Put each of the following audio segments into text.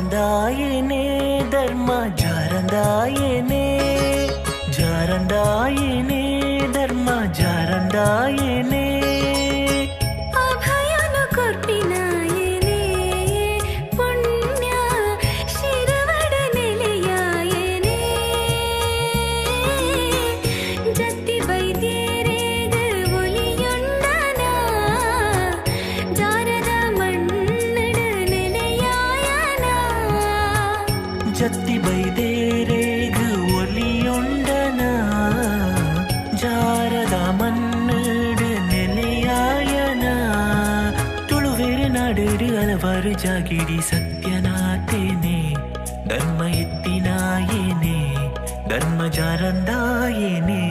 ಜಾರಂದಾಯೇನೆ ಧರ್ಮ ಜಾರಂದಾಯೇನೆ ಜಾರಂದಾಯೇನೆ ಧರ್ಮ ಜಾರಂದಾಯೇನೆ ಅಭಯನು ಕೊರ್ಪಿನಾಯೇನೆ ಪುಣ್ಯ ಶಿರವಡ ನೆಲೆಯಾಯೇನೆ ಜತ್ತಿ ಬೈದೇರೇಗ ಒಲಿಯೊಂಡನ ಜಾರದ ಮಣ್ಣಡ ನೆಲೆಯಾಯನ ಜತ್ತಿ ಬೈದೇರೇಗ ಒಲಿಯೊಂಡನ ಜಾರದ ಮನ್ನಡು ನೆಲೆಯಾಯನ ತುಳುವೆರೆ ನಾಡೇಡು ಹಲವಾರು ಜಾಗಿಡಿ ಸತ್ಯನಾಥೇನೆ ಧರ್ಮ ಎತ್ತಿನಾಯೇನೆ ಧರ್ಮ ಜಾರಂದಾಯೇನೆ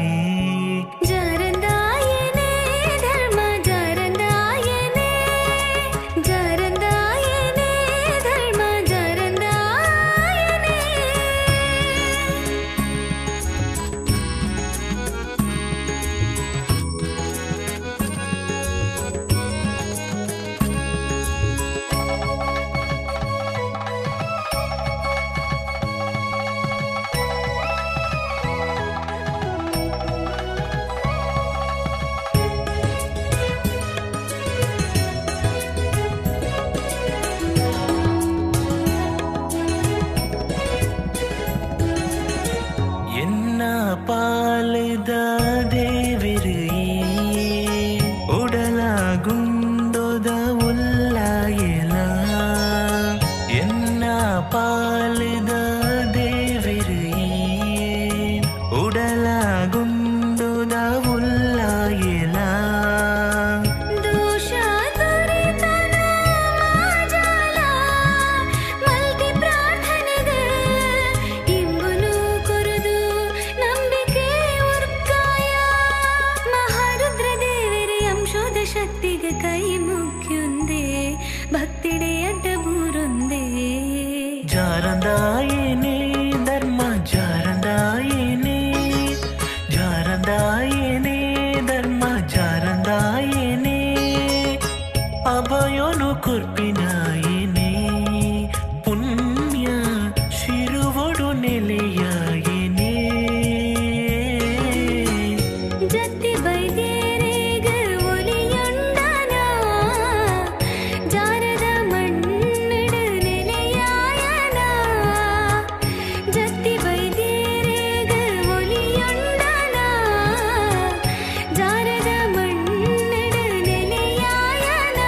ಜಾರಂದಾಯೇನೆ ಧರ್ಮ ಜಾರಂದಾಯೇನೆ ಜಾರಂದಾಯೇನೆ ಧರ್ಮ ಜಾರಂದಾಯೇನೆ என்ன பாலுத ದೇವಿರು ಉಡಲಾಗುಂದೋದ ಉಲ್ಲಾಯಲ ಎನ್ನ ಪಾಲುದ ದೇವಿರು ಉಡಲಾಗುಂದೋದ ಉಲ್ಲಾಯಲ ದೋಷ ದುರಿತನ ಮಾಜಾಲ ಮಲ್ಟಿ ಪ್ರಾರ್ಥನೆಗ ಇಂಬುನು ಕೊರದು ನಂಬಿಕೆ ಉರ್ಕಾಯ ಮಹಾರುದ್ರ ದೇವರೇ ಅಂಶೋದ ಶಕ್ತಿಗೆ ಕೈ ಮುಗ್ಯುಂದೆ ಭಕ್ತಿಡೆ ಅಡ್ಡಬೂರೊಂದೆ ಜಾರಂದಾಯೇನೆ ಧರ್ಮ ಜಾರಂದಾಯೇನೆ ಜಾರಂದಾಯೇನೆ ಧರ್ಮ ಜಾರಂದಾಯೇನೆ ಅಭಯನು ಕುರ್ಪಿನಾಯೇನೆ ಪುಣ್ಯ ಶಿರುವೊಡು ನೆಲೆಯಾಯೇನೆ ಜತ್ತಿ ಬೈದೇರೇಗ ಒಲಿಯೊಂಡನ ಜಾರದ ಮಣ್ಣಡ ನೆಲೆಯಾಯನ ಜತ್ತಿ ಬೈದೇರೇಗ ಒಲಿಯೊಂಡನ ಜಾರದ ಮಣ್ಣಡ ನೆಲೆಯಾಯನ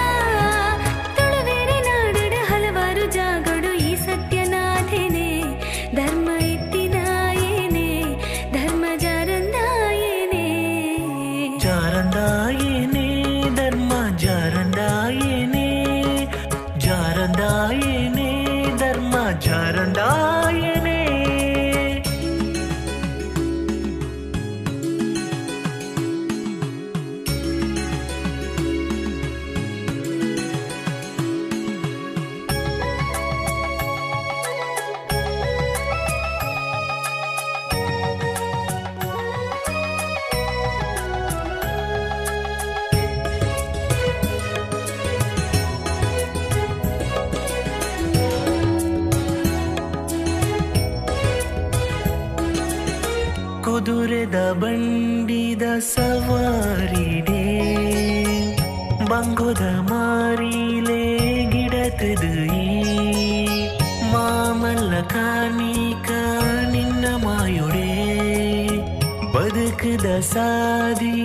ತುಳುವೆರೆ ನಾಡಡ ಹಲವಾರು ಜಾಗಡು ಈ ಸತ್ಯನಾಥೇನೆ ಧರ್ಮ ಎತ್ತಿನಾಯೇನೆ ಧರ್ಮ ಜಾರಂದಾಯೇನೆ ಜಾರಂದಾಯೇನೆ ಧರ್ಮ ಜಾರಂದಾಯೇನೆ ಜಾರಂದಾಯೇನೆ ಧರ್ಮ ಜಾರಂದಾಯೇನೆ ಕುದುರೆದ ಬಂಡಿದ ಸವಾರಿಡೆ ಬಂಗೋದ ಮಾರಿಲೆ ಗಿಡತದು ಮಾಮಲ್ಲ ಕಾರ್ಮಿಕ ನಿನ್ನ ಮಾಯೊಡೆ ಬದುಕದ ಸಾದಿ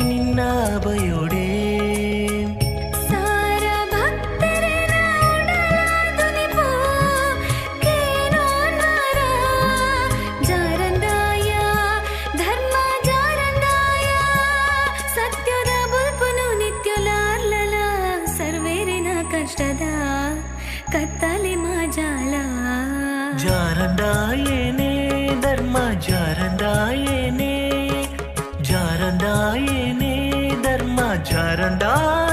ನಿನ್ನ ಬಯೋಡೆ ಸಾರ ಭಕ್ತರನ ಉಡಲಾದುನಿಪು ಕೇನೋನ್ವರ ಜಾರಂದಾಯ ಧರ್ಮ ಜಾರಂದಾಯ ಸತ್ಯದ ಬುಲ್ಪುನು ನಿತ್ಯಲಾರ್ಲಲ ಸರ್ವೇರಿನ ಕಷ್ಟದ ಕತ್ತಲೆ ಮಾಜಾಲ ಜಾರಂದಾಯೇನೆ ಧರ್ಮ ಜಾರಂದಾಯೇನೆ ಜಾರಂದಾಯೇನೆ ಧರ್ಮ ಜಾರಂದಾಯೇನೆ